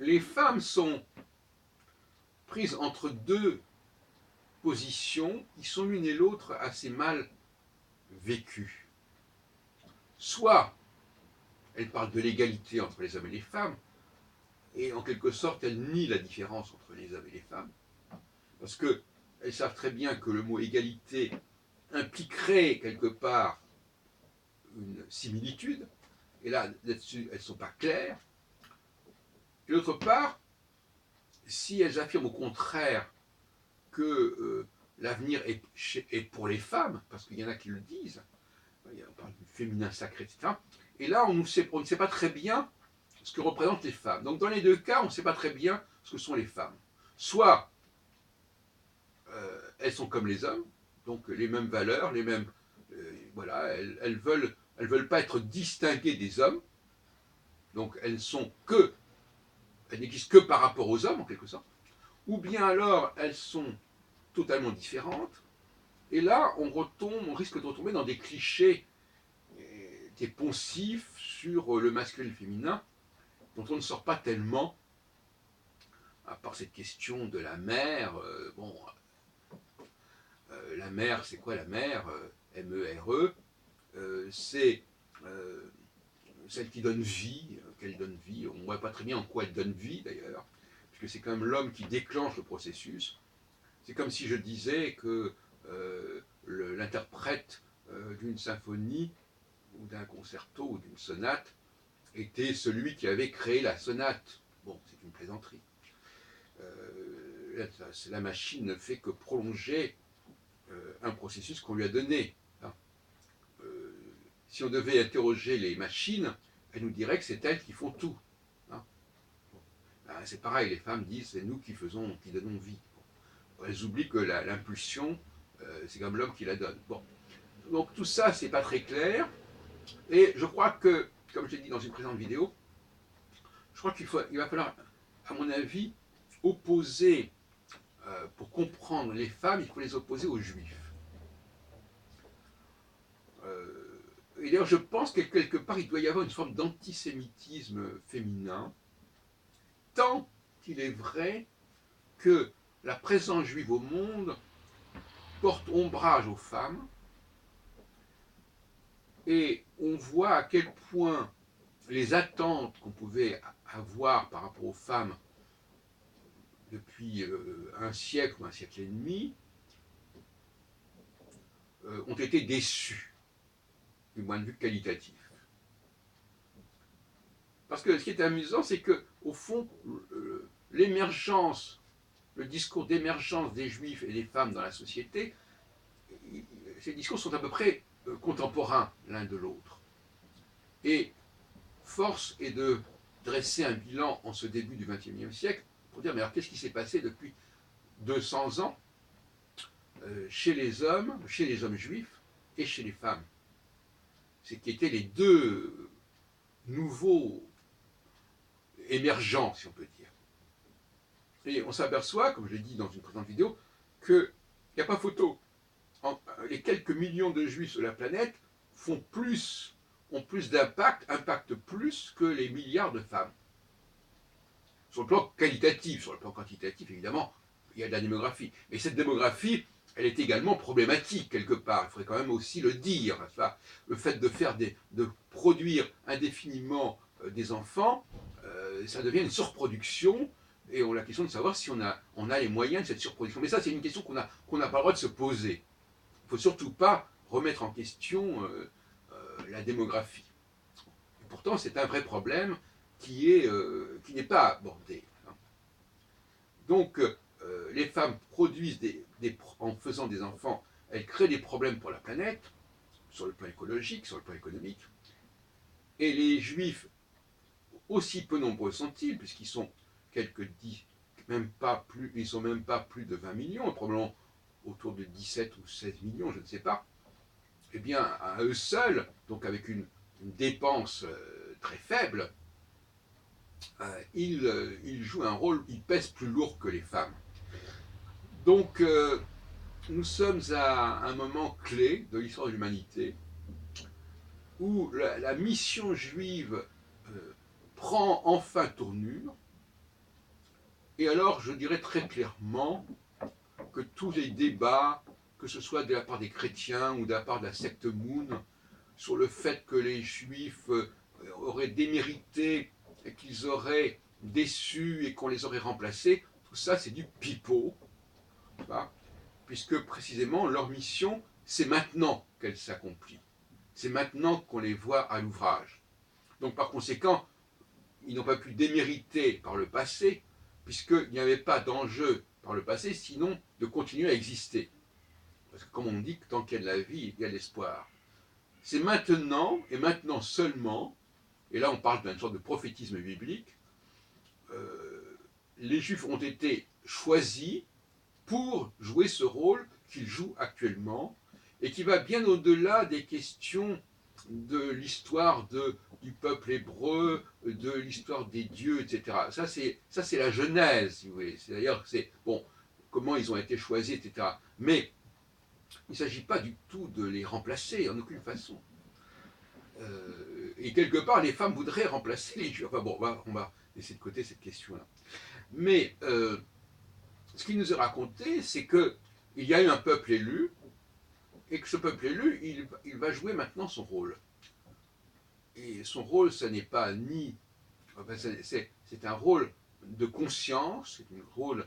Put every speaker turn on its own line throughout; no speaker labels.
les femmes sont prises entre deux positions qui sont l'une et l'autre assez mal vécues. Soit elles parlent de l'égalité entre les hommes et les femmes, et en quelque sorte elles nient la différence entre les hommes et les femmes, parce qu'elles savent très bien que le mot égalité impliquerait quelque part une similitude, et là-dessus elles ne sont pas claires. Et d'autre part, si elles affirment au contraire que l'avenir est pour les femmes, parce qu'il y en a qui le disent, on parle du féminin sacré, etc. Et là, on ne sait pas très bien ce que représentent les femmes. Donc dans les deux cas, on ne sait pas très bien ce que sont les femmes. Soit elles sont comme les hommes, donc les mêmes valeurs, les mêmes... voilà, elles veulent pas être distinguées des hommes, donc elles n'existent que par rapport aux hommes, en quelque sorte. Ou bien alors, elles sont totalement différentes, et là, on risque de retomber dans des clichés, des poncifs sur le masculin et le féminin, dont on ne sort pas tellement, à part cette question de la mère. La mère, c'est quoi la mère? M-E-R-E, c'est celle qui donne vie, qu'elle donne vie. On ne voit pas très bien en quoi elle donne vie d'ailleurs, puisque c'est quand même l'homme qui déclenche le processus. C'est comme si je disais que l'interprète d'une symphonie ou d'un concerto ou d'une sonate était celui qui avait créé la sonate. Bon, c'est une plaisanterie. La machine ne fait que prolonger un processus qu'on lui a donné. Hein. Si on devait interroger les machines, elles nous diraient que c'est elles qui font tout. Hein. Bon. Ben, c'est pareil, les femmes disent c'est nous qui donnons vie. Bon. Elles oublient que l'impulsion, c'est comme l'homme qui la donne. Bon. Donc tout ça, c'est pas très clair. Et je crois que, comme j'ai dit dans une précédente vidéo, je crois qu'il va falloir, à mon avis, opposer, pour comprendre les femmes, il faut les opposer aux juifs. Et d'ailleurs, je pense que quelque part, il doit y avoir une forme d'antisémitisme féminin, tant il est vrai que la présence juive au monde porte ombrage aux femmes, et on voit à quel point les attentes qu'on pouvait avoir par rapport aux femmes depuis un siècle ou un siècle et demi ont été déçues du point de vue qualitatif. Parce que ce qui est amusant, c'est que, au fond, l'émergence, le discours d'émergence des juifs et des femmes dans la société, ces discours sont à peu près contemporains l'un de l'autre. Et force est de dresser un bilan en ce début du XXIe siècle pour dire, mais alors qu'est-ce qui s'est passé depuis 200 ans chez les hommes juifs et chez les femmes? C'est qui étaient les deux nouveaux émergents, si on peut dire. Et on s'aperçoit, comme je l'ai dit dans une précédente vidéo, qu'il n'y a pas photo. Les quelques millions de juifs sur la planète ont plus impactent plus que les milliards de femmes. Sur le plan qualitatif, sur le plan quantitatif, évidemment, il y a de la démographie. Mais cette démographie, elle est également problématique quelque part. Il faudrait quand même aussi le dire. Le fait de produire indéfiniment des enfants, ça devient une surproduction. Et on a la question de savoir si on a les moyens de cette surproduction. Mais ça, c'est une question qu'on n'a pas le droit de se poser. Il ne faut surtout pas remettre en question la démographie. Et pourtant, c'est un vrai problème qui n'est pas abordé. Hein. Donc, les femmes produisent en faisant des enfants, elles créent des problèmes pour la planète, sur le plan écologique, sur le plan économique. Et les juifs, aussi peu nombreux sont-ils, puisqu'ils sont ils sont même pas plus de 20 millions, probablement autour de 17 ou 16 millions, je ne sais pas. Eh bien, à eux seuls, donc avec une dépense très faible, ils jouent un rôle, ils pèsent plus lourd que les femmes. Donc, nous sommes à un moment clé de l'histoire de l'humanité où la mission juive prend enfin tournure, Et alors, je dirais très clairement que tous les débats, que ce soit de la part des chrétiens ou de la part de la secte Moon, sur le fait que les juifs auraient démérité et qu'ils auraient déçu et qu'on les aurait remplacés, tout ça c'est du pipeau, puisque précisément leur mission, c'est maintenant qu'elle s'accomplit. C'est maintenant qu'on les voit à l'ouvrage. Donc par conséquent, ils n'ont pas pu démériter par le passé, puisqu'il n'y avait pas d'enjeu par le passé, sinon de continuer à exister. Parce que comme on dit, tant qu'il y a de la vie, il y a de l'espoir. C'est maintenant, et maintenant seulement, et là on parle d'une sorte de prophétisme biblique, les Juifs ont été choisis pour jouer ce rôle qu'ils jouent actuellement, et qui va bien au-delà des questions de l'histoire du peuple hébreu, de l'histoire des dieux, etc. Ça, c'est la Genèse, si vous voulez. C'est d'ailleurs, c'est, bon, comment ils ont été choisis, etc. Mais il ne s'agit pas du tout de les remplacer, en aucune façon. Et quelque part, les femmes voudraient remplacer les Juifs. Enfin bon, on va laisser de côté cette question-là. Mais ce qui nous est raconté, c'est qu'il y a eu un peuple élu, et que ce peuple élu, il va jouer maintenant son rôle. Et son rôle, ce n'est pas ni... Enfin, c'est un rôle de conscience, c'est un rôle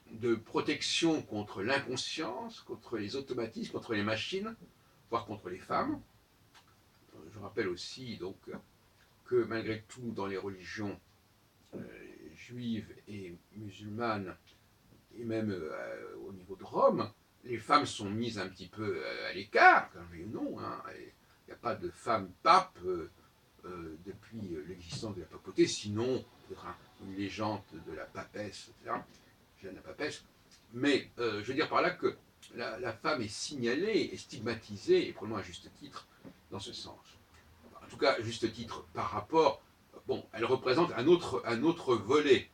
de protection contre l'inconscience, contre les automatismes, contre les machines, voire contre les femmes. Je rappelle aussi donc que malgré tout, dans les religions juives et musulmanes, et même au niveau de Rome, les femmes sont mises un petit peu à l'écart. Non, hein, il n'y a pas de femme pape depuis l'existence de la papauté, sinon peut-être une légende de la papesse, etc. Jeanne la papesse. Mais je veux dire par là que la femme est signalée et stigmatisée, et probablement à juste titre, dans ce sens. En tout cas, à juste titre par rapport... Bon, elle représente un autre volet.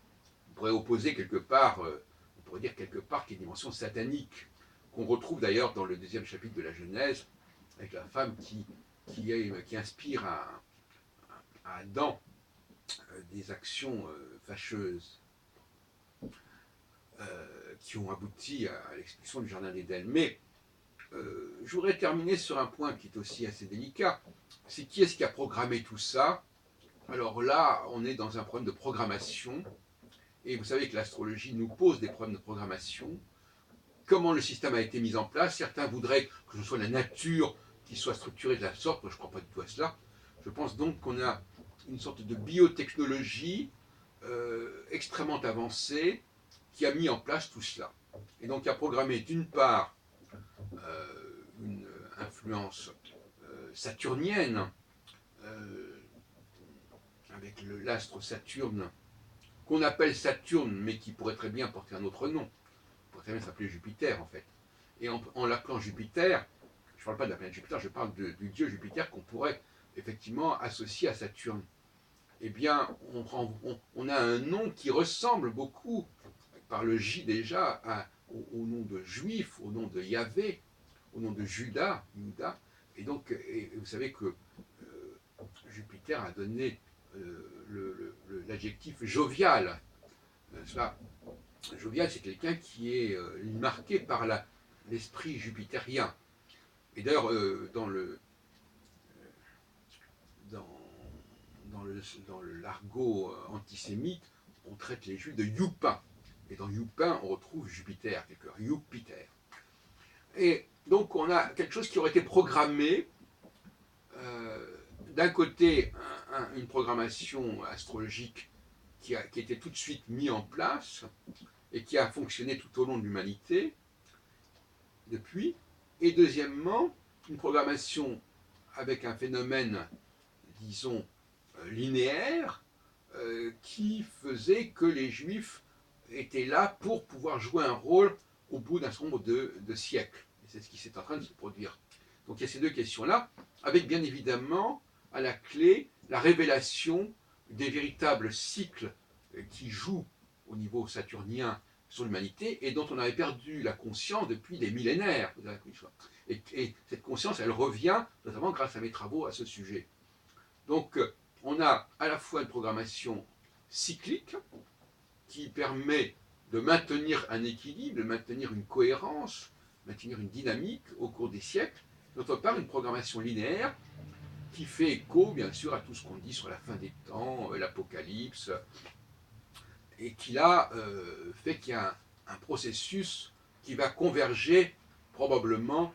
On pourrait opposer quelque part, on pourrait dire quelque part qu'il y a une dimension satanique, qu'on retrouve d'ailleurs dans le deuxième chapitre de la Genèse, avec la femme qui inspire à Adam des actions fâcheuses qui ont abouti à l'expulsion du jardin d'Éden. Mais je voudrais terminer sur un point qui est aussi assez délicat, c'est qui est-ce qui a programmé tout ça. Alors là, on est dans un problème de programmation, et vous savez que l'astrologie nous pose des problèmes de programmation. Comment le système a été mis en place? Certains voudraient que ce soit la nature qui soit structurée de la sorte, moi je ne crois pas du tout à cela. Je pense donc qu'on a une sorte de biotechnologie extrêmement avancée qui a mis en place tout cela. Et donc qui a programmé d'une part une influence saturnienne, avec l'astre Saturne, qu'on appelle Saturne, mais qui pourrait très bien porter un autre nom. Il pourrait très bien s'appeler Jupiter, en fait. Et en l'appelant Jupiter, je ne parle pas de la planète Jupiter, je parle du dieu Jupiter qu'on pourrait effectivement associer à Saturne. Eh bien, on a un nom qui ressemble beaucoup, par le J déjà, au nom de Juif, au nom de Yahvé, au nom de Judas. Et donc, vous savez que Jupiter a donné l'adjectif jovial. Jovial, c'est quelqu'un qui est marqué par l'esprit jupitérien. Et d'ailleurs, dans le l'argot antisémite, on traite les Juifs de Youpin. Et dans Youpin, on retrouve Jupiter, quelque part, Youpiter. Et donc, on a quelque chose qui aurait été programmé. D'un côté, une programmation astrologique qui était tout de suite mise en place et qui a fonctionné tout au long de l'humanité depuis. Et deuxièmement, une programmation avec un phénomène, disons, linéaire, qui faisait que les Juifs étaient là pour pouvoir jouer un rôle au bout d'un certain nombre de siècles. Et c'est ce qui s'est en train de se produire. Donc il y a ces deux questions-là, avec bien évidemment à la clé la révélation des véritables cycles qui jouent au niveau saturnien sur l'humanité et dont on avait perdu la conscience depuis des millénaires. Et cette conscience, elle revient notamment grâce à mes travaux à ce sujet. Donc on a à la fois une programmation cyclique, qui permet de maintenir un équilibre, de maintenir une cohérence, maintenir une dynamique au cours des siècles. D'autre part, une programmation linéaire qui fait écho, bien sûr, à tout ce qu'on dit sur la fin des temps, l'Apocalypse, et qui là fait qu'il y a un processus qui va converger probablement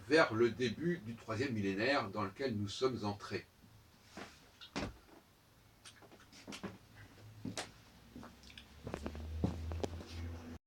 vers le début du troisième millénaire dans lequel nous sommes entrés.